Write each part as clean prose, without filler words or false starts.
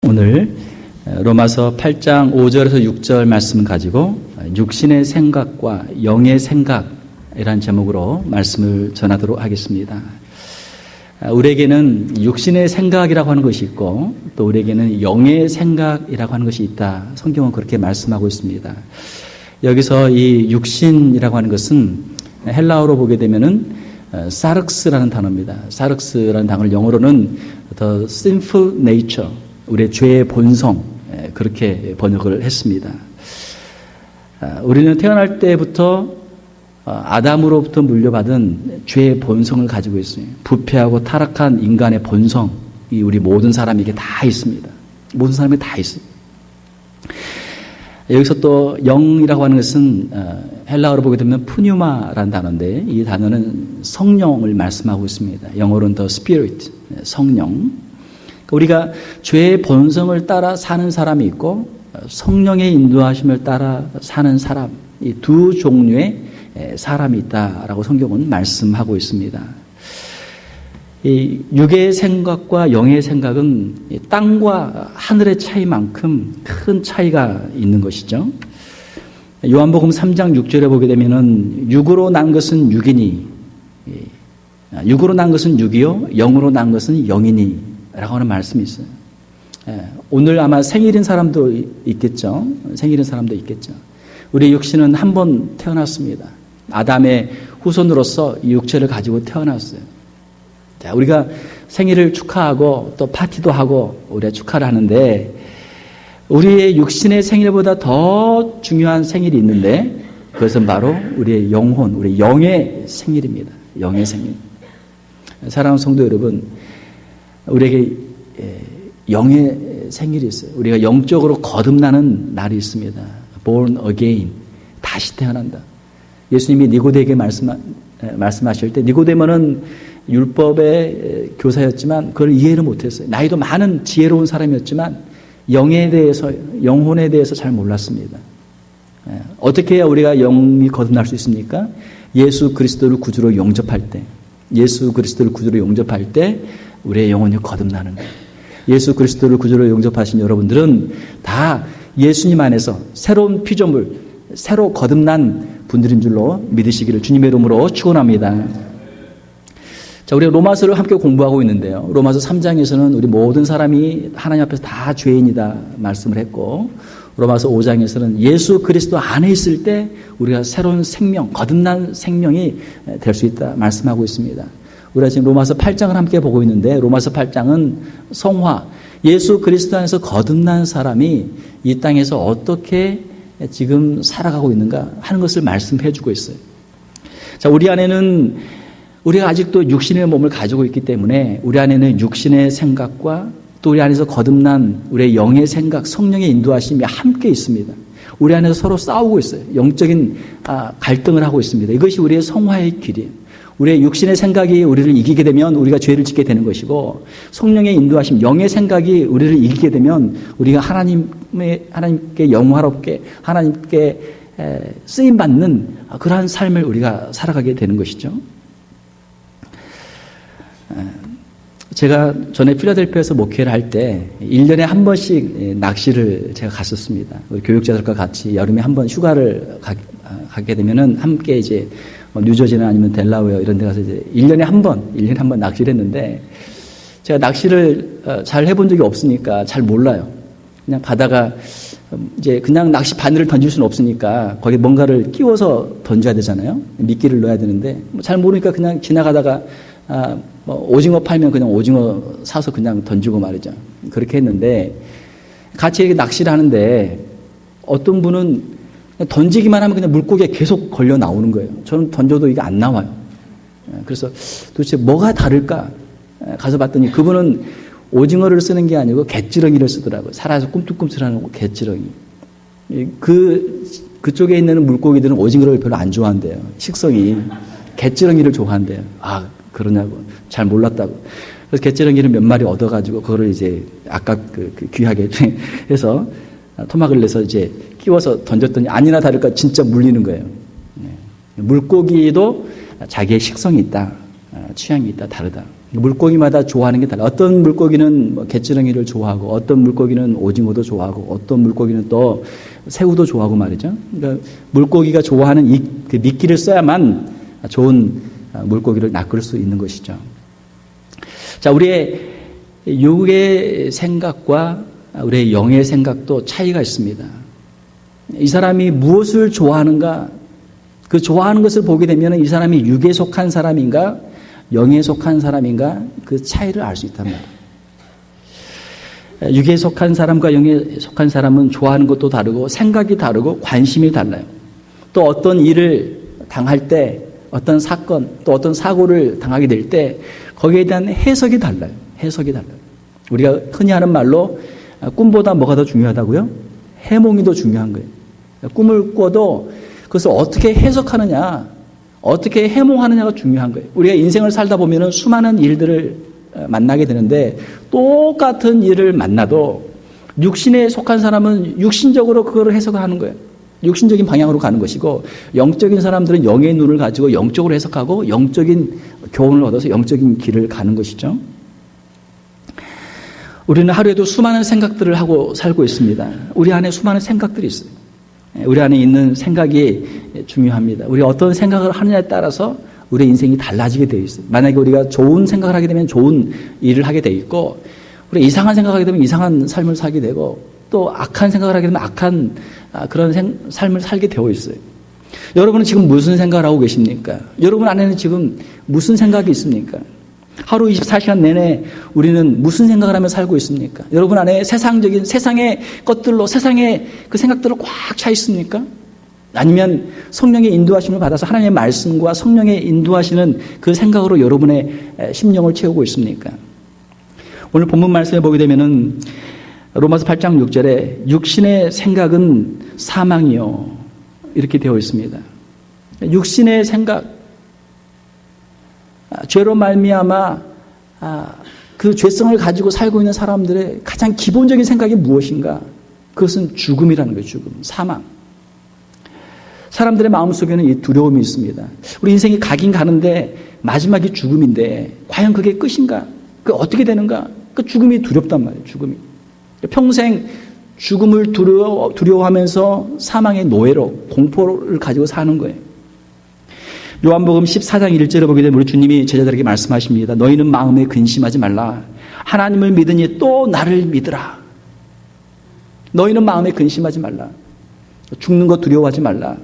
오늘 로마서 8장 5절에서 6절 말씀을 가지고 육신의 생각과 영의 생각이라는 제목으로 말씀을 전하도록 하겠습니다. 우리에게는 육신의 생각이라고 하는 것이 있고 또 우리에게는 영의 생각이라고 하는 것이 있다. 성경은 그렇게 말씀하고 있습니다. 여기서 이 육신이라고 하는 것은 헬라어로 보게 되면은 사륵스라는 단어입니다. 사륵스라는 단어를 영어로는 the sinful nature, 우리의 죄의 본성, 그렇게 번역을 했습니다. 우리는 태어날 때부터 아담으로부터 물려받은 죄의 본성을 가지고 있어요. 부패하고 타락한 인간의 본성이 우리 모든 사람에게 다 있습니다. 모든 사람에게 다 있어요. 여기서 또 영이라고 하는 것은 헬라어로 보게 되면 푸뉴마라는 단어인데 이 단어는 성령을 말씀하고 있습니다. 영어로는 the spirit, 성령. 우리가 죄의 본성을 따라 사는 사람이 있고 성령의 인도하심을 따라 사는 사람, 이 두 종류의 사람이 있다라고 성경은 말씀하고 있습니다. 이 육의 생각과 영의 생각은 땅과 하늘의 차이만큼 큰 차이가 있는 것이죠. 요한복음 3장 6절에 보게 되면은 육으로 난 것은 육이니, 육으로 난 것은 육이요, 영으로 난 것은 영이니 라고 하는 말씀이 있어요. 오늘 아마 생일인 사람도 있겠죠. 생일인 사람도 있겠죠. 우리 육신은 한 번 태어났습니다. 아담의 후손으로서 이 육체를 가지고 태어났어요. 자, 우리가 생일을 축하하고 또 파티도 하고 우리가 축하를 하는데 우리의 육신의 생일보다 더 중요한 생일이 있는데 그것은 바로 우리의 영혼, 우리 영의 생일입니다. 영의 생일. 사랑하는 성도 여러분, 우리에게 영의 생일이 있어요. 우리가 영적으로 거듭나는 날이 있습니다. Born again. 다시 태어난다. 예수님이 니고데에게 말씀하실 때 니고데모는 율법의 교사였지만 그걸 이해를 못했어요. 나이도 많은 지혜로운 사람이었지만 영에 대해서, 영혼에 대해서 잘 몰랐습니다. 어떻게 해야 우리가 영이 거듭날 수 있습니까? 예수 그리스도를 구주로 영접할 때, 예수 그리스도를 구주로 영접할 때 우리의 영혼이 거듭나는 거예요. 예수 그리스도를 구주로 영접하신 여러분들은 다 예수님 안에서 새로운 피조물, 새로 거듭난 분들인 줄로 믿으시기를 주님의 이름으로 축원합니다. 자, 우리가 로마서를 함께 공부하고 있는데요. 로마서 3장에서는 우리 모든 사람이 하나님 앞에서 다 죄인이다 말씀을 했고, 로마서 5장에서는 예수 그리스도 안에 있을 때 우리가 새로운 생명, 거듭난 생명이 될 수 있다 말씀하고 있습니다. 우리가 지금 로마서 8장을 함께 보고 있는데 로마서 8장은 성화, 예수 그리스도 안에서 거듭난 사람이 이 땅에서 어떻게 지금 살아가고 있는가 하는 것을 말씀해 주고 있어요. 자, 우리 안에는 우리가 아직도 육신의 몸을 가지고 있기 때문에 우리 안에는 육신의 생각과 또 우리 안에서 거듭난 우리의 영의 생각, 성령의 인도하심이 함께 있습니다. 우리 안에서 서로 싸우고 있어요. 영적인 갈등을 하고 있습니다. 이것이 우리의 성화의 길이에요. 우리의 육신의 생각이 우리를 이기게 되면 우리가 죄를 짓게 되는 것이고 성령의 인도하심, 영의 생각이 우리를 이기게 되면 우리가 하나님께 영화롭게 하나님께 쓰임받는 그러한 삶을 우리가 살아가게 되는 것이죠. 제가 전에 필라델피아에서 목회를 할 때 1년에 한 번씩 낚시를 제가 갔었습니다. 우리 교육자들과 같이 여름에 한 번 휴가를 가게 되면은 함께 이제 뉴저지나 아니면 델라웨어 이런 데 가서 이제 1년에 한 번 낚시를 했는데 제가 낚시를 잘 해본 적이 없으니까 잘 몰라요. 그냥 가다가 이제 그냥 낚시 바늘을 던질 수는 없으니까 거기에 뭔가를 끼워서 던져야 되잖아요. 미끼를 넣어야 되는데 잘 모르니까 그냥 지나가다가 오징어 팔면 그냥 오징어 사서 그냥 던지고 말이죠. 그렇게 했는데 같이 이렇게 낚시를 하는데 어떤 분은 던지기만 하면 그냥 물고기에 계속 걸려 나오는 거예요. 저는 던져도 이게 안 나와요. 그래서 도대체 뭐가 다를까? 가서 봤더니 그분은 오징어를 쓰는 게 아니고 갯지렁이를 쓰더라고요. 살아서 꿈틀꿈틀하는 갯지렁이. 그쪽에 있는 물고기들은 오징어를 별로 안 좋아한대요. 식성이. 갯지렁이를 좋아한대요. 아, 그러냐고. 잘 몰랐다고. 그래서 갯지렁이를 몇 마리 얻어가지고 그거를 이제 아까 귀하게 해서 토막을 내서 이제 끼워서 던졌더니 아니나 다를까 진짜 물리는 거예요. 물고기도 자기의 식성이 있다, 취향이 있다, 다르다. 물고기마다 좋아하는 게 달라. 어떤 물고기는 뭐 갯지렁이를 좋아하고, 어떤 물고기는 오징어도 좋아하고, 어떤 물고기는 또 새우도 좋아하고 말이죠. 그러니까 물고기가 좋아하는 그 미끼를 써야만 좋은 물고기를 낚을 수 있는 것이죠. 자, 우리의 육의 생각과 우리의 영의 생각도 차이가 있습니다. 이 사람이 무엇을 좋아하는가, 그 좋아하는 것을 보게 되면 이 사람이 육에 속한 사람인가 영에 속한 사람인가 그 차이를 알 수 있단 말이에요. 육에 속한 사람과 영에 속한 사람은 좋아하는 것도 다르고 생각이 다르고 관심이 달라요. 또 어떤 일을 당할 때, 어떤 사건, 또 어떤 사고를 당하게 될 때 거기에 대한 해석이 달라요. 해석이 달라요. 우리가 흔히 하는 말로 꿈보다 뭐가 더 중요하다고요? 해몽이 더 중요한 거예요. 꿈을 꿔도 그것을 어떻게 해석하느냐, 어떻게 해몽하느냐가 중요한 거예요. 우리가 인생을 살다 보면 수많은 일들을 만나게 되는데 똑같은 일을 만나도 육신에 속한 사람은 육신적으로 그걸 해석을 하는 거예요. 육신적인 방향으로 가는 것이고, 영적인 사람들은 영의 눈을 가지고 영적으로 해석하고 영적인 교훈을 얻어서 영적인 길을 가는 것이죠. 우리는 하루에도 수많은 생각들을 하고 살고 있습니다. 우리 안에 수많은 생각들이 있어요. 우리 안에 있는 생각이 중요합니다. 우리가 어떤 생각을 하느냐에 따라서 우리의 인생이 달라지게 되어 있어요. 만약에 우리가 좋은 생각을 하게 되면 좋은 일을 하게 되어 있고, 우리가 이상한 생각을 하게 되면 이상한 삶을 살게 되고, 또 악한 생각을 하게 되면 악한 그런 삶을 살게 되어 있어요. 여러분은 지금 무슨 생각을 하고 계십니까? 여러분 안에는 지금 무슨 생각이 있습니까? 하루 24시간 내내 우리는 무슨 생각을 하며 살고 있습니까? 여러분 안에 세상의 것들로, 세상의 그 생각들로 꽉 차 있습니까? 아니면 성령의 인도하심을 받아서 하나님의 말씀과 성령의 인도하시는 그 생각으로 여러분의 심령을 채우고 있습니까? 오늘 본문 말씀에 보게 되면은 로마서 8장 6절에 육신의 생각은 사망이요, 이렇게 되어 있습니다. 육신의 생각, 죄로 말미암아 그 죄성을 가지고 살고 있는 사람들의 가장 기본적인 생각이 무엇인가? 그것은 죽음이라는 거예요. 죽음, 사망. 사람들의 마음속에는 이 두려움이 있습니다. 우리 인생이 가긴 가는데 마지막이 죽음인데 과연 그게 끝인가? 그게 어떻게 되는가? 그 죽음이 두렵단 말이에요. 죽음이. 평생 죽음을 두려워하면서 사망의 노예로, 공포를 가지고 사는 거예요. 요한복음 14장 1절에 보게 되면 우리 주님이 제자들에게 말씀하십니다. 너희는 마음에 근심하지 말라. 하나님을 믿으니 또 나를 믿으라. 너희는 마음에 근심하지 말라. 죽는 것 두려워하지 말라.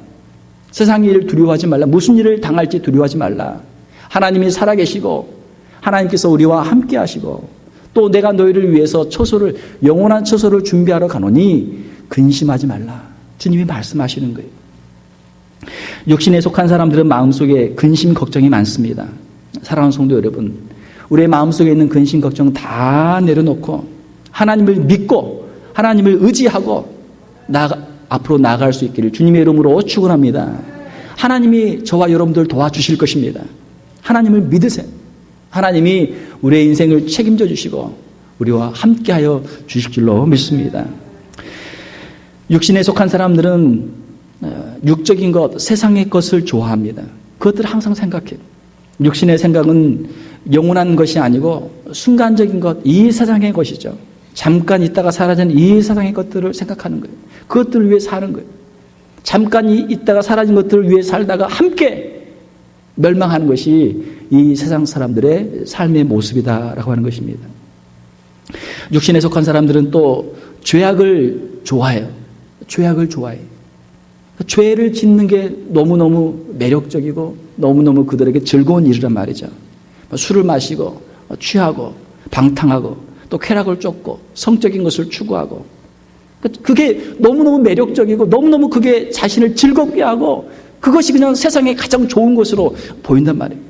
세상 일 두려워하지 말라. 무슨 일을 당할지 두려워하지 말라. 하나님이 살아계시고 하나님께서 우리와 함께 하시고 또 내가 너희를 위해서 처소를, 영원한 처소를 준비하러 가노니 근심하지 말라. 주님이 말씀하시는 거예요. 육신에 속한 사람들은 마음속에 근심, 걱정이 많습니다. 사랑하는 성도 여러분, 우리의 마음속에 있는 근심, 걱정 다 내려놓고 하나님을 믿고 하나님을 의지하고 앞으로 나아갈 수 있기를 주님의 이름으로 축원합니다. 하나님이 저와 여러분들 도와주실 것입니다. 하나님을 믿으세요. 하나님이 우리의 인생을 책임져 주시고 우리와 함께하여 주실 줄로 믿습니다. 육신에 속한 사람들은 육적인 것, 세상의 것을 좋아합니다. 그것들을 항상 생각해요. 육신의 생각은 영원한 것이 아니고 순간적인 것, 이 세상의 것이죠. 잠깐 있다가 사라지는 이 세상의 것들을 생각하는 거예요. 그것들을 위해 사는 거예요. 잠깐 있다가 사라진 것들을 위해 살다가 함께 멸망하는 것이 이 세상 사람들의 삶의 모습이다라고 하는 것입니다. 육신에 속한 사람들은 또 죄악을 좋아해요. 죄악을 좋아해요. 죄를 짓는 게 너무너무 매력적이고 너무너무 그들에게 즐거운 일이란 말이죠. 술을 마시고 취하고 방탕하고 또 쾌락을 쫓고 성적인 것을 추구하고 그게 너무너무 매력적이고 너무너무 그게 자신을 즐겁게 하고 그것이 그냥 세상에 가장 좋은 것으로 보인단 말이에요.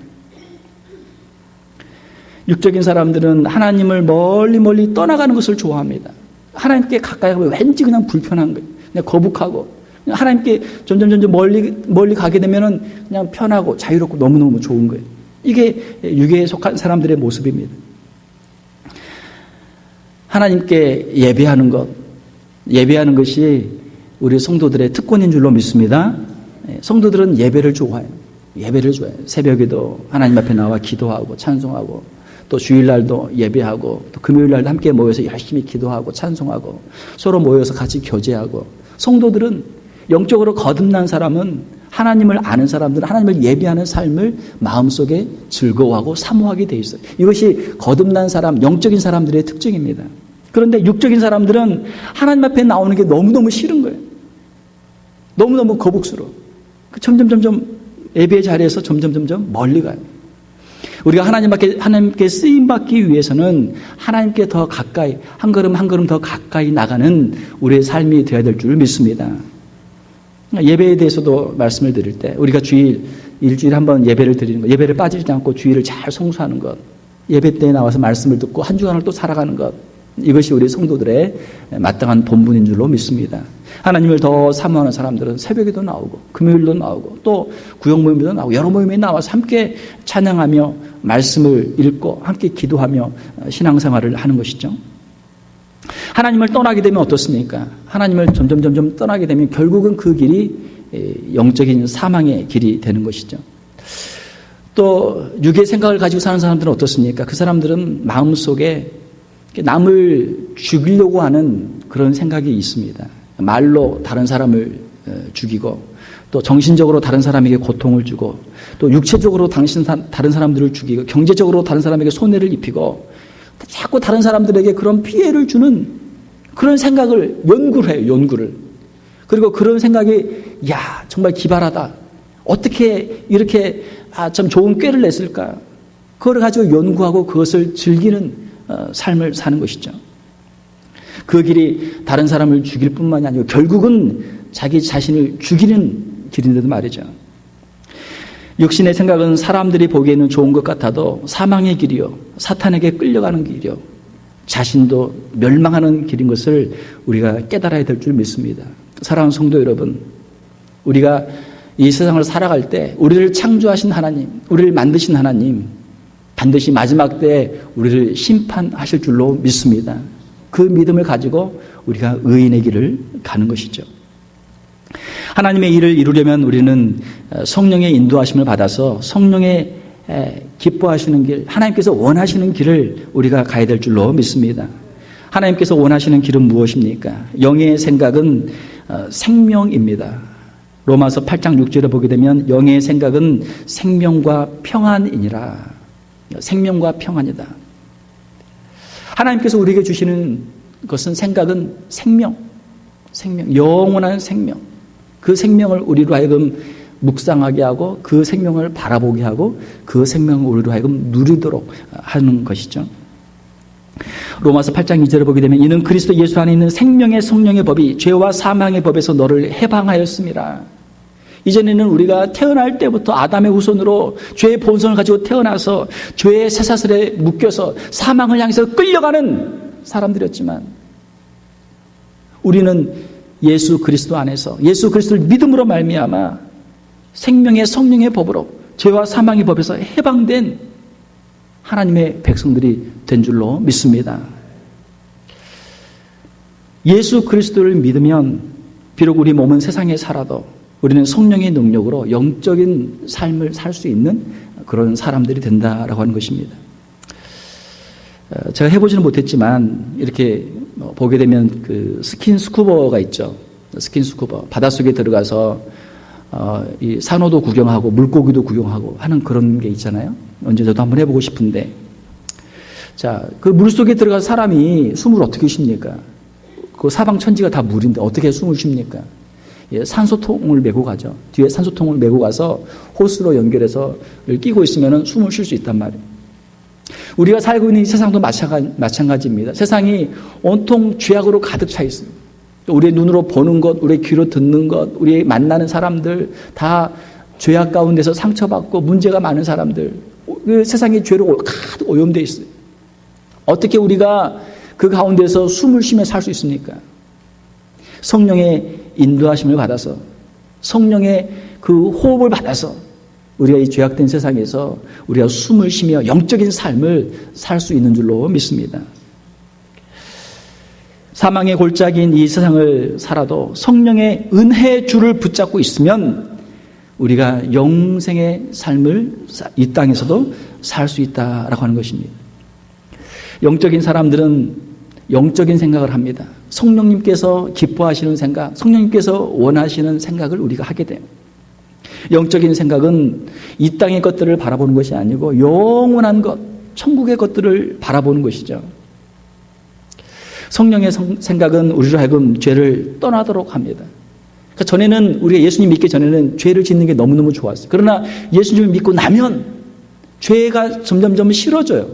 육적인 사람들은 하나님을 멀리 떠나가는 것을 좋아합니다. 하나님께 가까이 가면 왠지 그냥 불편한 거예요. 그냥 거북하고 하나님께 점점 멀리 가게 되면은 그냥 편하고 자유롭고 너무너무 좋은 거예요. 이게 육에 속한 사람들의 모습입니다. 하나님께 예배하는 것이 우리 성도들의 특권인 줄로 믿습니다. 성도들은 예배를 좋아해요. 새벽에도 하나님 앞에 나와 기도하고 찬송하고 또 주일날도 예배하고 또 금요일날도 함께 모여서 열심히 기도하고 찬송하고 서로 모여서 같이 교제하고 성도들은 영적으로 거듭난 사람은 하나님을 아는 사람들은 하나님을 예배하는 삶을 마음속에 즐거워하고 사모하게 돼 있어요. 이것이 거듭난 사람, 영적인 사람들의 특징입니다. 그런데 육적인 사람들은 하나님 앞에 나오는 게 너무너무 싫은 거예요. 너무너무 거북스러워. 점점 예배의 자리에서 점점 멀리 가요. 우리가 하나님께 쓰임받기 위해서는 하나님께 더 가까이, 한 걸음 한 걸음 더 가까이 나가는 우리의 삶이 되어야 될 줄 믿습니다. 예배에 대해서도 말씀을 드릴 때 우리가 일주일에 한 번 예배를 드리는 것, 예배를 빠지지 않고 주일을 잘 성수하는 것, 예배 때에 나와서 말씀을 듣고 한 주간을 또 살아가는 것, 이것이 우리 성도들의 마땅한 본분인 줄로 믿습니다. 하나님을 더 사모하는 사람들은 새벽에도 나오고 금요일도 나오고 또 구역 모임에도 나오고 여러 모임에 나와서 함께 찬양하며 말씀을 읽고 함께 기도하며 신앙생활을 하는 것이죠. 하나님을 떠나게 되면 어떻습니까? 하나님을 점점 떠나게 되면 결국은 그 길이 영적인 사망의 길이 되는 것이죠. 또 육의 생각을 가지고 사는 사람들은 어떻습니까? 그 사람들은 마음속에 남을 죽이려고 하는 그런 생각이 있습니다. 말로 다른 사람을 죽이고 또 정신적으로 다른 사람에게 고통을 주고 또 육체적으로 다른 사람들을 죽이고 경제적으로 다른 사람에게 손해를 입히고 자꾸 다른 사람들에게 그런 피해를 주는 그런 생각을 연구를 해요. 연구를. 그리고 그런 생각이 정말 기발하다. 어떻게 이렇게 참 좋은 꾀를 냈을까. 그걸 가지고 연구하고 그것을 즐기는 삶을 사는 것이죠. 그 길이 다른 사람을 죽일 뿐만이 아니고 결국은 자기 자신을 죽이는 길인데도 말이죠. 육신의 생각은 사람들이 보기에는 좋은 것 같아도 사망의 길이요, 사탄에게 끌려가는 길이요, 자신도 멸망하는 길인 것을 우리가 깨달아야 될 줄 믿습니다. 사랑하는 성도 여러분, 우리가 이 세상을 살아갈 때 우리를 창조하신 하나님, 우리를 만드신 하나님, 반드시 마지막 때에 우리를 심판하실 줄로 믿습니다. 그 믿음을 가지고 우리가 의인의 길을 가는 것이죠. 하나님의 일을 이루려면 우리는 성령의 인도하심을 받아서 성령의 기뻐하시는 길, 하나님께서 원하시는 길을 우리가 가야 될 줄로 믿습니다. 하나님께서 원하시는 길은 무엇입니까? 영의 생각은 생명입니다. 로마서 8장 6절에 보게 되면 영의 생각은 생명과 평안이니라. 생명과 평안이다. 하나님께서 우리에게 주시는 것은 생각은 생명, 영원한 생명. 그 생명을 우리로 하여금 묵상하게 하고 그 생명을 바라보게 하고 그 생명을 우리로 하여금 누리도록 하는 것이죠. 로마서 8장 2절을 보게 되면 이는 그리스도 예수 안에 있는 생명의 성령의 법이 죄와 사망의 법에서 너를 해방하였음이라. 이전에는 우리가 태어날 때부터 아담의 후손으로 죄의 본성을 가지고 태어나서 죄의 쇠사슬에 묶여서 사망을 향해서 끌려가는 사람들이었지만 우리는 예수 그리스도 안에서 예수 그리스도를 믿음으로 말미암아 생명의 성령의 법으로 죄와 사망의 법에서 해방된 하나님의 백성들이 된 줄로 믿습니다. 예수 그리스도를 믿으면 비록 우리 몸은 세상에 살아도 우리는 성령의 능력으로 영적인 삶을 살 수 있는 그런 사람들이 된다라고 하는 것입니다. 제가 해보지는 못했지만 이렇게 보게 되면 그 스킨스쿠버가 있죠. 스킨스쿠버. 바닷속에 들어가서 이 산호도 구경하고 물고기도 구경하고 하는 그런 게 있잖아요. 언제 저도 한번 해보고 싶은데, 자, 그 물속에 들어가서 사람이 숨을 어떻게 쉽니까? 그 사방 천지가 다 물인데 어떻게 숨을 쉽니까? 예, 산소통을 메고 가죠. 뒤에 산소통을 메고 가서 호스로 연결해서 끼고 있으면 숨을 쉴 수 있단 말이에요. 우리가 살고 있는 이 세상도 마찬가지입니다. 세상이 온통 죄악으로 가득 차 있습니다. 우리의 눈으로 보는 것, 우리의 귀로 듣는 것, 우리 만나는 사람들 다 죄악 가운데서 상처받고 문제가 많은 사람들, 그 세상의 죄로 가득 오염되어 있어요. 어떻게 우리가 그 가운데서 숨을 쉬며 살 수 있습니까? 성령의 인도하심을 받아서 성령의 그 호흡을 받아서 우리가 이 죄악된 세상에서 우리가 숨을 쉬며 영적인 삶을 살 수 있는 줄로 믿습니다. 사망의 골짜기인 이 세상을 살아도 성령의 은혜의 줄을 붙잡고 있으면 우리가 영생의 삶을 이 땅에서도 살 수 있다라고 하는 것입니다. 영적인 사람들은 영적인 생각을 합니다. 성령님께서 기뻐하시는 생각, 성령님께서 원하시는 생각을 우리가 하게 돼요. 영적인 생각은 이 땅의 것들을 바라보는 것이 아니고 영원한 것, 천국의 것들을 바라보는 것이죠. 성령의 생각은 우리로 하여금 죄를 떠나도록 합니다. 그러니까 전에는 우리가 예수님 믿기 전에는 죄를 짓는 게 너무너무 좋았어요. 그러나 예수님을 믿고 나면 죄가 점점점 싫어져요.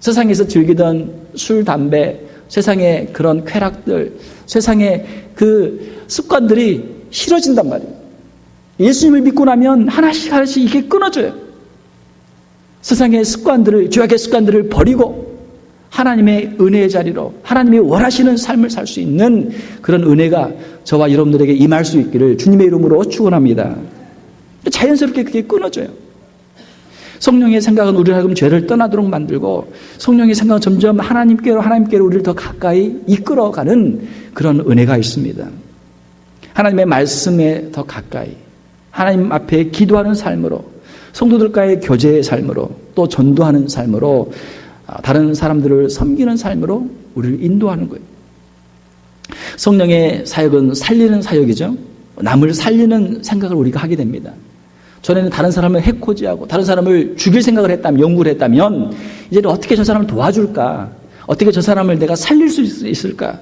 세상에서 즐기던 술, 담배, 세상의 그런 쾌락들, 세상의 그 습관들이 싫어진단 말이에요. 예수님을 믿고 나면 하나씩 하나씩 이게 끊어져요. 세상의 습관들을, 죄악의 습관들을 버리고 하나님의 은혜의 자리로 하나님이 원하시는 삶을 살 수 있는 그런 은혜가 저와 여러분들에게 임할 수 있기를 주님의 이름으로 축원합니다. 자연스럽게 그게 끊어져요. 성령의 생각은 우리를 하여금 죄를 떠나도록 만들고 성령의 생각은 점점 하나님께로 우리를 더 가까이 이끌어가는 그런 은혜가 있습니다. 하나님의 말씀에 더 가까이 하나님 앞에 기도하는 삶으로 성도들과의 교제의 삶으로 또 전도하는 삶으로 다른 사람들을 섬기는 삶으로 우리를 인도하는 거예요. 성령의 사역은 살리는 사역이죠. 남을 살리는 생각을 우리가 하게 됩니다. 전에는 다른 사람을 해코지하고 다른 사람을 죽일 생각을 했다면, 연구를 했다면 이제는 어떻게 저 사람을 도와줄까? 어떻게 저 사람을 내가 살릴 수 있을까?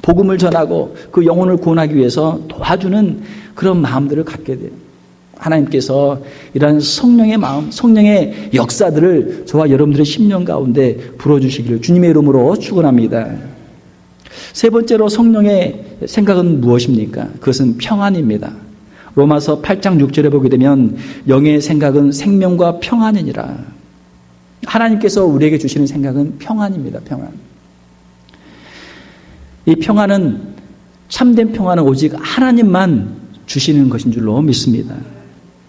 복음을 전하고 그 영혼을 구원하기 위해서 도와주는 그런 마음들을 갖게 돼요. 하나님께서 이러한 성령의 마음, 성령의 역사들을 저와 여러분들의 심령 가운데 불어주시기를 주님의 이름으로 축원합니다. 세 번째로 성령의 생각은 무엇입니까? 그것은 평안입니다. 로마서 8장 6절에 보게 되면 영의 생각은 생명과 평안이니라. 하나님께서 우리에게 주시는 생각은 평안입니다. 평안. 이 평안은, 참된 평안은 오직 하나님만 주시는 것인 줄로 믿습니다.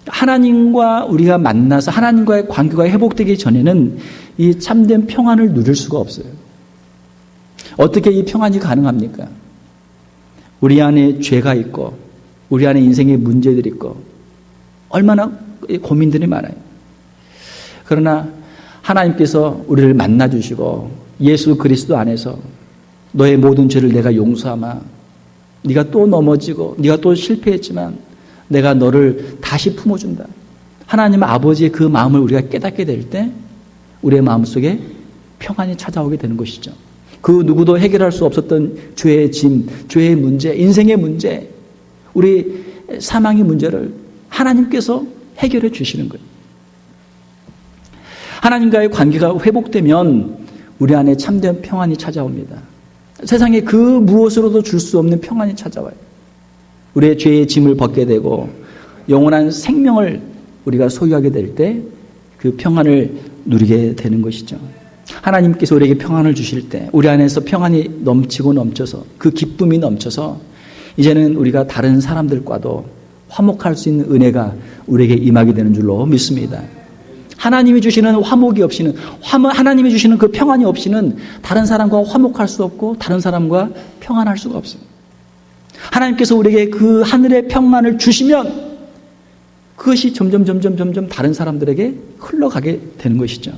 하나님과 우리가 만나서 하나님과의 관계가 회복되기 전에는 이 참된 평안을 누릴 수가 없어요. 어떻게 이 평안이 가능합니까? 우리 안에 죄가 있고 우리 안에 인생의 문제들이 있고 얼마나 고민들이 많아요. 그러나 하나님께서 우리를 만나주시고 예수 그리스도 안에서 너의 모든 죄를 내가 용서하마, 네가 또 넘어지고 네가 또 실패했지만 내가 너를 다시 품어준다. 하나님 아버지의 그 마음을 우리가 깨닫게 될 때 우리의 마음속에 평안이 찾아오게 되는 것이죠. 그 누구도 해결할 수 없었던 죄의 짐, 죄의 문제, 인생의 문제, 우리 사망의 문제를 하나님께서 해결해 주시는 거예요. 하나님과의 관계가 회복되면 우리 안에 참된 평안이 찾아옵니다. 세상에 그 무엇으로도 줄 수 없는 평안이 찾아와요. 우리의 죄의 짐을 벗게 되고 영원한 생명을 우리가 소유하게 될 때 그 평안을 누리게 되는 것이죠. 하나님께서 우리에게 평안을 주실 때 우리 안에서 평안이 넘치고 넘쳐서 그 기쁨이 넘쳐서 이제는 우리가 다른 사람들과도 화목할 수 있는 은혜가 우리에게 임하게 되는 줄로 믿습니다. 하나님이 주시는 화목이 없이는, 하나님이 주시는 그 평안이 없이는 다른 사람과 화목할 수 없고 다른 사람과 평안할 수가 없어요. 하나님께서 우리에게 그 하늘의 평안을 주시면 그것이 점점 다른 사람들에게 흘러가게 되는 것이죠.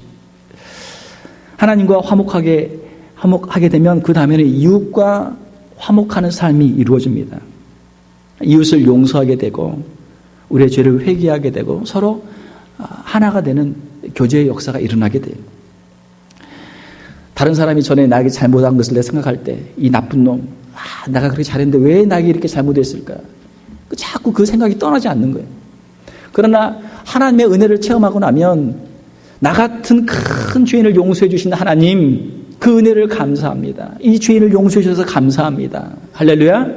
하나님과 화목하게 되면 그 다음에는 이웃과 화목하는 삶이 이루어집니다. 이웃을 용서하게 되고 우리의 죄를 회개하게 되고 서로 하나가 되는 교제의 역사가 일어나게 돼요. 다른 사람이 전에 나에게 잘못한 것을 내가 생각할 때 이 나쁜 놈, 내가 그렇게 잘했는데 왜 나에게 이렇게 잘못했을까? 자꾸 그 생각이 떠나지 않는 거예요. 그러나 하나님의 은혜를 체험하고 나면 나 같은 큰 죄인을 용서해 주신 하나님, 그 은혜를 감사합니다. 이 죄인을 용서해 주셔서 감사합니다. 할렐루야.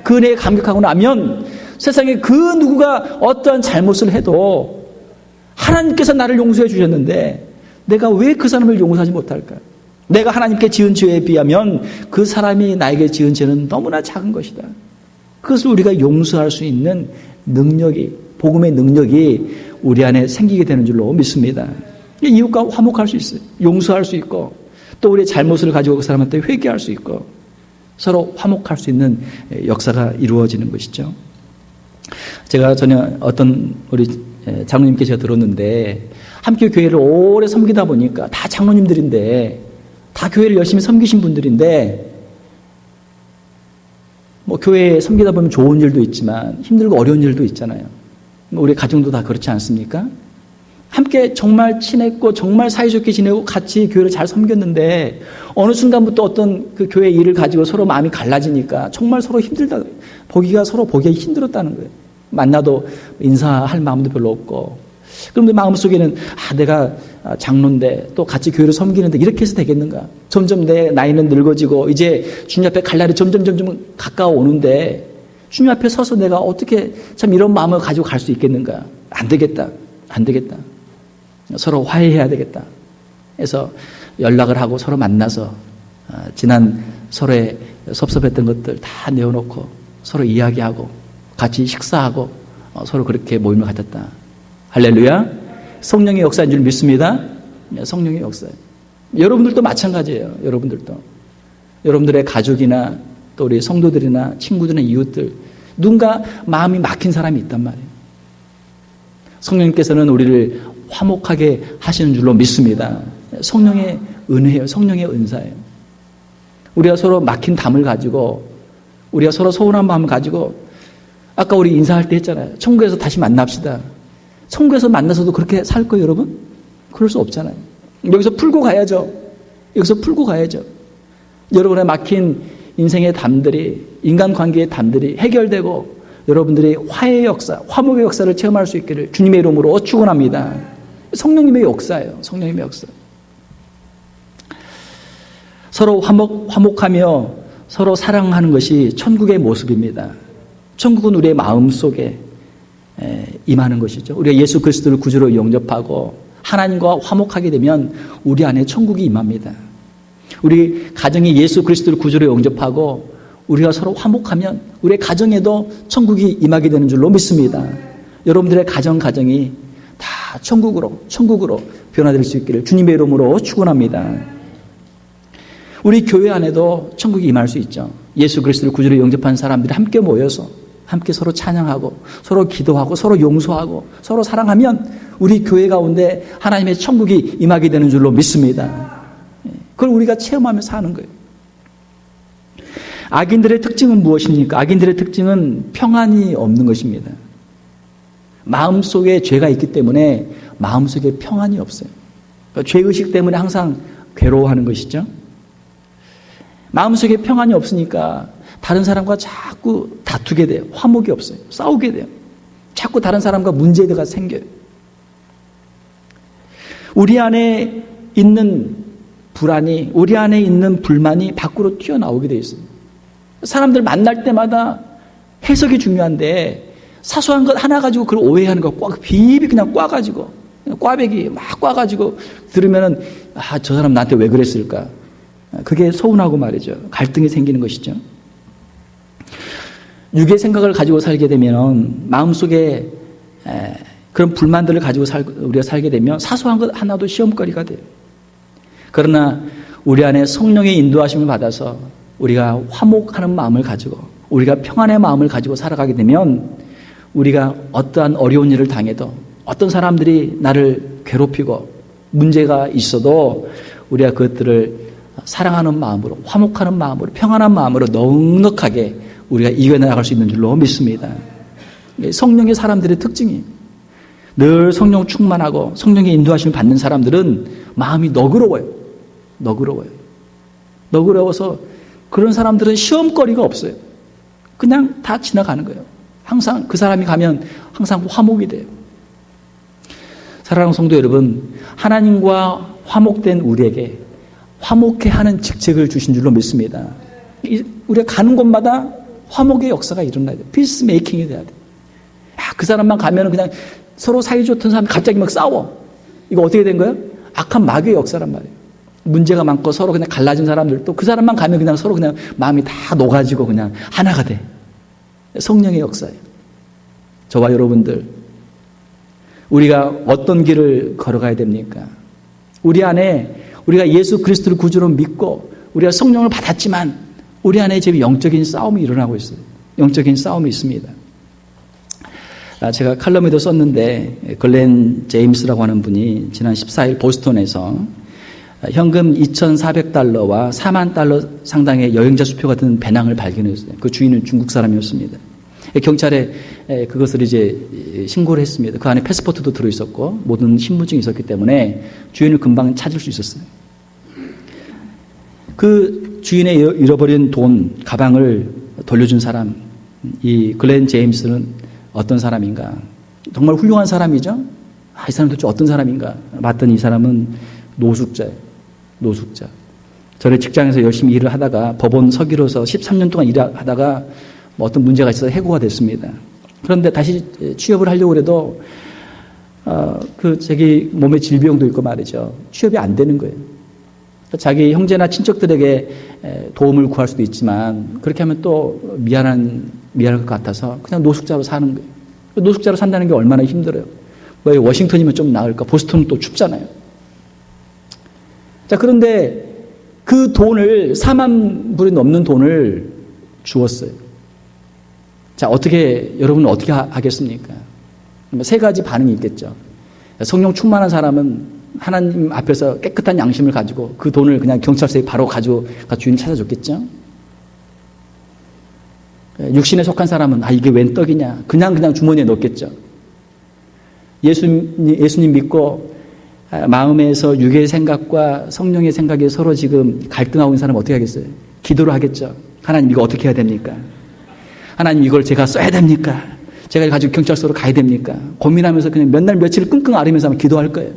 그 은혜에 감격하고 나면 세상에 그 누구가 어떠한 잘못을 해도 하나님께서 나를 용서해 주셨는데 내가 왜 그 사람을 용서하지 못할까? 내가 하나님께 지은 죄에 비하면 그 사람이 나에게 지은 죄는 너무나 작은 것이다. 그것을 우리가 용서할 수 있는 능력이, 복음의 능력이 우리 안에 생기게 되는 줄로 믿습니다. 이웃과 화목할 수 있어요. 용서할 수 있고 또 우리의 잘못을 가지고 그 사람한테 회개할 수 있고 서로 화목할 수 있는 역사가 이루어지는 것이죠. 제가 전에 어떤 우리 장로님께 제가 들었는데 함께 교회를 오래 섬기다 보니까 다 장로님들인데 다 교회를 열심히 섬기신 분들인데 뭐 교회에 섬기다 보면 좋은 일도 있지만 힘들고 어려운 일도 있잖아요. 우리 가정도 다 그렇지 않습니까? 함께 정말 친했고 정말 사이좋게 지내고 같이 교회를 잘 섬겼는데 어느 순간부터 어떤 그 교회 일을 가지고 서로 마음이 갈라지니까 정말 서로 힘들다. 서로 보기가 힘들었다는 거예요. 만나도 인사할 마음도 별로 없고. 그런데 마음속에는 내가 장로인데 또 같이 교회를 섬기는데 이렇게 해서 되겠는가? 점점 내 나이는 늙어지고 이제 주님 앞에 갈 날이 점점 가까워 오는데 주님 앞에 서서 내가 어떻게 참 이런 마음을 가지고 갈 수 있겠는가? 안 되겠다. 서로 화해해야 되겠다. 해서 연락을 하고 서로 만나서 지난 서로의 섭섭했던 것들 다 내어놓고 서로 이야기하고 같이 식사하고 서로 그렇게 모임을 가졌다. 할렐루야. 성령의 역사인 줄 믿습니다. 성령의 역사예요. 여러분들도 마찬가지예요. 여러분들의 가족이나 또 우리 성도들이나 친구들이나 이웃들 누군가 마음이 막힌 사람이 있단 말이에요. 성령님께서는 우리를 화목하게 하시는 줄로 믿습니다. 성령의 은혜예요. 성령의 은사예요. 우리가 서로 막힌 담을 가지고 우리가 서로 서운한 마음을 가지고 아까 우리 인사할 때 했잖아요. 천국에서 다시 만납시다. 천국에서 만나서도 그렇게 살 거예요, 여러분? 그럴 수 없잖아요. 여기서 풀고 가야죠. 여러분의 막힌 인생의 담들이, 인간관계의 담들이 해결되고 여러분들이 화해의 역사, 화목의 역사를 체험할 수 있기를 주님의 이름으로 축원합니다. 성령님의 역사예요. 성령님의 역사. 서로 화목하며 서로 사랑하는 것이 천국의 모습입니다. 천국은 우리의 마음속에 임하는 것이죠. 우리가 예수 그리스도를 구주로 영접하고 하나님과 화목하게 되면 우리 안에 천국이 임합니다. 우리 가정이 예수 그리스도를 구주로 영접하고 우리가 서로 화목하면 우리의 가정에도 천국이 임하게 되는 줄로 믿습니다. 여러분들의 가정이 다 천국으로 변화될 수 있기를 주님의 이름으로 축원합니다. 우리 교회 안에도 천국이 임할 수 있죠. 예수 그리스도를 구주로 영접한 사람들이 함께 모여서 함께 서로 찬양하고 서로 기도하고 서로 용서하고 서로 사랑하면 우리 교회 가운데 하나님의 천국이 임하게 되는 줄로 믿습니다. 그걸 우리가 체험하면서 사는 거예요. 악인들의 특징은 무엇입니까? 악인들의 특징은 평안이 없는 것입니다. 마음속에 죄가 있기 때문에 마음속에 평안이 없어요. 그러니까 죄의식 때문에 항상 괴로워하는 것이죠. 마음속에 평안이 없으니까 다른 사람과 자꾸 다투게 돼요. 화목이 없어요. 싸우게 돼요. 자꾸 다른 사람과 문제가 생겨요. 우리 안에 있는 불안이, 우리 안에 있는 불만이 밖으로 튀어나오게 되어 있어요. 사람들 만날 때마다 해석이 중요한데 사소한 것 하나 가지고 그걸 오해하는 거 비비 그냥 꽈가지고 꽈배기 막 꽈가지고 들으면은 저 사람 나한테 왜 그랬을까? 그게 서운하고 말이죠. 갈등이 생기는 것이죠. 육의 생각을 가지고 살게 되면 마음속에 그런 불만들을 가지고 우리가 살게 되면 사소한 것 하나도 시험거리가 돼요. 그러나 우리 안에 성령의 인도하심을 받아서 우리가 화목하는 마음을 가지고 우리가 평안의 마음을 가지고 살아가게 되면 우리가 어떠한 어려운 일을 당해도 어떤 사람들이 나를 괴롭히고 문제가 있어도 우리가 그것들을 사랑하는 마음으로 화목하는 마음으로 평안한 마음으로 넉넉하게 우리가 이겨나갈 수 있는 줄로 믿습니다. 성령의 사람들의 특징이에요. 늘 성령 충만하고 성령의 인도하심을 받는 사람들은 마음이 너그러워요. 너그러워서 그런 사람들은 시험거리가 없어요. 그냥 다 지나가는 거예요. 항상 그 사람이 가면 항상 화목이 돼요. 사랑하는 성도 여러분, 하나님과 화목된 우리에게 화목해 하는 직책을 주신 줄로 믿습니다. 우리가 가는 곳마다 화목의 역사가 일어나야 돼요. 피스메이킹이 돼야 돼요. 그 사람만 가면 그냥 서로 사이좋던 사람이 갑자기 막 싸워. 이거 어떻게 된 거예요? 악한 마귀의 역사란 말이에요. 문제가 많고 서로 그냥 갈라진 사람들도 그 사람만 가면 그냥 서로 그냥 마음이 다 녹아지고 그냥 하나가 돼. 성령의 역사예요. 저와 여러분들, 우리가 어떤 길을 걸어가야 됩니까? 우리 안에 우리가 예수 그리스도를 구주로 믿고 우리가 성령을 받았지만 우리 안에 지금 영적인 싸움이 일어나고 있어요. 영적인 싸움이 있습니다. 제가 칼럼에도 썼는데 글렌 제임스라고 하는 분이 지난 14일 보스턴에서 현금 2,400달러와 4만 달러 상당의 여행자 수표가 든 배낭을 발견했어요. 그 주인은 중국 사람이었습니다. 경찰에 그것을 이제 신고를 했습니다. 그 안에 패스포트도 들어있었고 모든 신분증이 있었기 때문에 주인을 금방 찾을 수 있었어요. 그 주인의 잃어버린 돈, 가방을 돌려준 사람, 이 글렌 제임스는 어떤 사람인가? 정말 훌륭한 사람이죠? 이 사람 도대체 어떤 사람인가? 봤더니 이 사람은 노숙자예요. 노숙자. 전에 직장에서 열심히 일을 하다가 법원 서기로서 13년 동안 일하다가 뭐 어떤 문제가 있어서 해고가 됐습니다. 그런데 다시 취업을 하려고 해도 자기 몸에 질병도 있고 말이죠. 취업이 안 되는 거예요. 자기 형제나 친척들에게 도움을 구할 수도 있지만 그렇게 하면 또 미안할 것 같아서 그냥 노숙자로 사는 거예요. 노숙자로 산다는 게 얼마나 힘들어요. 왜 워싱턴이면 좀 나을까? 보스턴은 또 춥잖아요. 자, 그런데 그 돈을 4만 불이 넘는 돈을 주었어요. 자, 여러분은 어떻게 하겠습니까? 세 가지 반응이 있겠죠. 성령 충만한 사람은 하나님 앞에서 깨끗한 양심을 가지고 그 돈을 그냥 경찰서에 바로 가지고 주인 찾아줬겠죠. 육신에 속한 사람은 이게 웬 떡이냐 그냥 주머니에 넣겠죠. 예수님 믿고 마음에서 육의 생각과 성령의 생각이 서로 지금 갈등하고 있는 사람은 어떻게 하겠어요? 기도를 하겠죠. 하나님 이거 어떻게 해야 됩니까? 하나님 이걸 제가 써야 됩니까? 제가 가지고 경찰서로 가야 됩니까? 고민하면서 그냥 몇 날 며칠 끙끙 앓으면서 아마 기도할 거예요.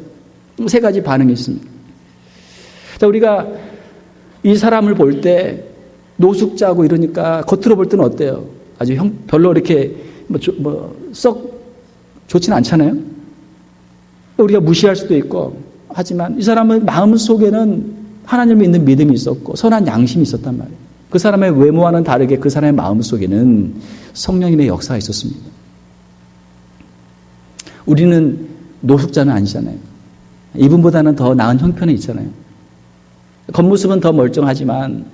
세 가지 반응이 있습니다. 자, 우리가 이 사람을 볼 때 노숙자고 이러니까 겉으로 볼 때는 어때요? 아주 별로 이렇게 썩 좋지는 않잖아요. 우리가 무시할 수도 있고 하지만 이 사람은 마음 속에는 하나님을 믿는 믿음이 있었고 선한 양심이 있었단 말이에요. 그 사람의 외모와는 다르게 그 사람의 마음 속에는 성령님의 역사가 있었습니다. 우리는 노숙자는 아니잖아요. 이분보다는 더 나은 형편에 있잖아요. 겉모습은 더 멀쩡하지만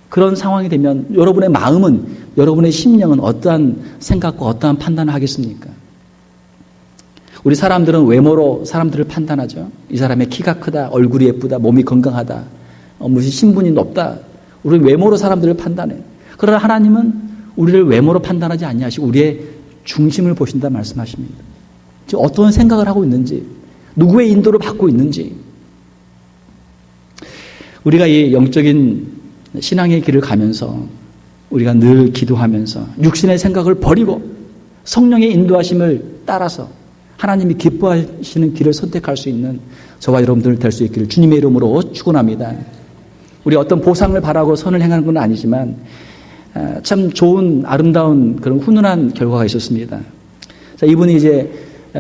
그런 상황이 되면 여러분의 마음은, 여러분의 심령은 어떠한 생각과 어떠한 판단을 하겠습니까? 우리 사람들은 외모로 사람들을 판단하죠. 이 사람의 키가 크다, 얼굴이 예쁘다, 몸이 건강하다, 무슨 신분이 높다. 우리는 외모로 사람들을 판단해요. 그러나 하나님은 우리를 외모로 판단하지 아니하시고 우리의 중심을 보신다 말씀하십니다. 지금 어떤 생각을 하고 있는지, 누구의 인도를 받고 있는지. 우리가 이 영적인 신앙의 길을 가면서 우리가 늘 기도하면서 육신의 생각을 버리고 성령의 인도하심을 따라서 하나님이 기뻐하시는 길을 선택할 수 있는 저와 여러분들 될 수 있기를 주님의 이름으로 축원합니다. 우리 어떤 보상을 바라고 선을 행하는 건 아니지만 참 좋은 아름다운 그런 훈훈한 결과가 있었습니다. 자, 이분이 이제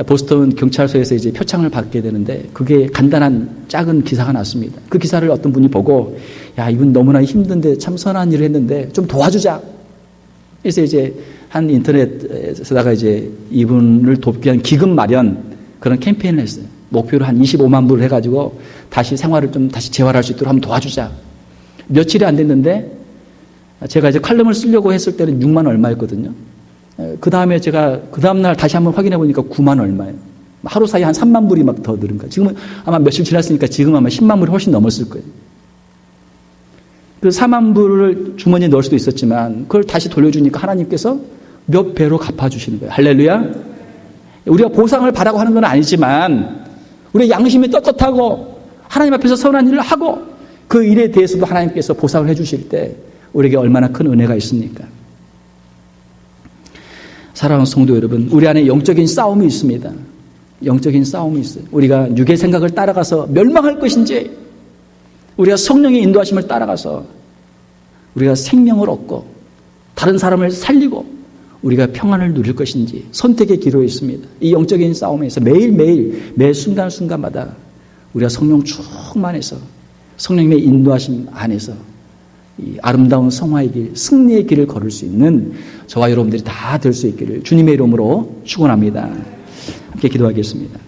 보스턴 경찰서에서 이제 표창을 받게 되는데 그게 간단한 작은 기사가 났습니다. 그 기사를 어떤 분이 보고 야, 이분 너무나 힘든데 참 선한 일을 했는데 좀 도와주자. 그래서 이제 한 인터넷에다가 이제 이분을 돕기 위한 기금 마련 그런 캠페인을 했어요. 목표로 한 25만 불을 해가지고 다시 생활을 좀 다시 재활할 수 있도록 한번 도와주자. 며칠이 안 됐는데 제가 이제 칼럼을 쓰려고 했을 때는 6만 얼마였거든요. 그 다음에 제가 그 다음날 다시 한번 확인해 보니까 9만 얼마예요. 하루 사이에 한 3만 불이 막 더 늘은 거예요. 지금은 아마 며칠 지났으니까 지금 아마 10만 불이 훨씬 넘었을 거예요. 그 4만 불을 주머니에 넣을 수도 있었지만 그걸 다시 돌려주니까 하나님께서 몇 배로 갚아주시는 거예요. 할렐루야. 우리가 보상을 바라고 하는 건 아니지만 우리의 양심이 떳떳하고 하나님 앞에서 선한 일을 하고 그 일에 대해서도 하나님께서 보상을 해주실 때 우리에게 얼마나 큰 은혜가 있습니까? 사랑하는 성도 여러분, 우리 안에 영적인 싸움이 있습니다. 영적인 싸움이 있어요. 우리가 육의 생각을 따라가서 멸망할 것인지 우리가 성령의 인도하심을 따라가서 우리가 생명을 얻고 다른 사람을 살리고 우리가 평안을 누릴 것인지 선택의 기로에 있습니다. 이 영적인 싸움에서 매일매일 매 순간순간마다 우리가 성령 충만해서 성령님의 인도하심 안에서 이 아름다운 성화의 길, 승리의 길을 걸을 수 있는 저와 여러분들이 다 될 수 있기를 주님의 이름으로 축원합니다. 함께 기도하겠습니다.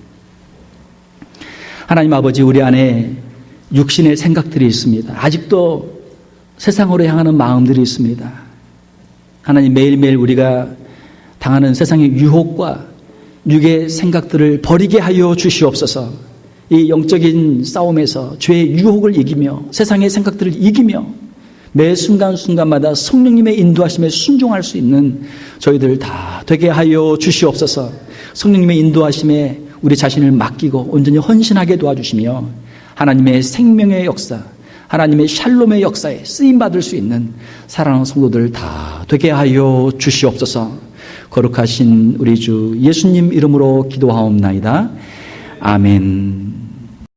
하나님 아버지, 우리 안에 육신의 생각들이 있습니다. 아직도 세상으로 향하는 마음들이 있습니다. 하나님, 매일매일 우리가 당하는 세상의 유혹과 육의 생각들을 버리게 하여 주시옵소서. 이 영적인 싸움에서 죄의 유혹을 이기며 세상의 생각들을 이기며 매 순간순간마다 성령님의 인도하심에 순종할 수 있는 저희들 다 되게 하여 주시옵소서. 성령님의 인도하심에 우리 자신을 맡기고 온전히 헌신하게 도와주시며 하나님의 생명의 역사, 하나님의 샬롬의 역사에 쓰임받을 수 있는 사랑하는 성도들 다 되게 하여 주시옵소서. 거룩하신 우리 주 예수님 이름으로 기도하옵나이다. 아멘.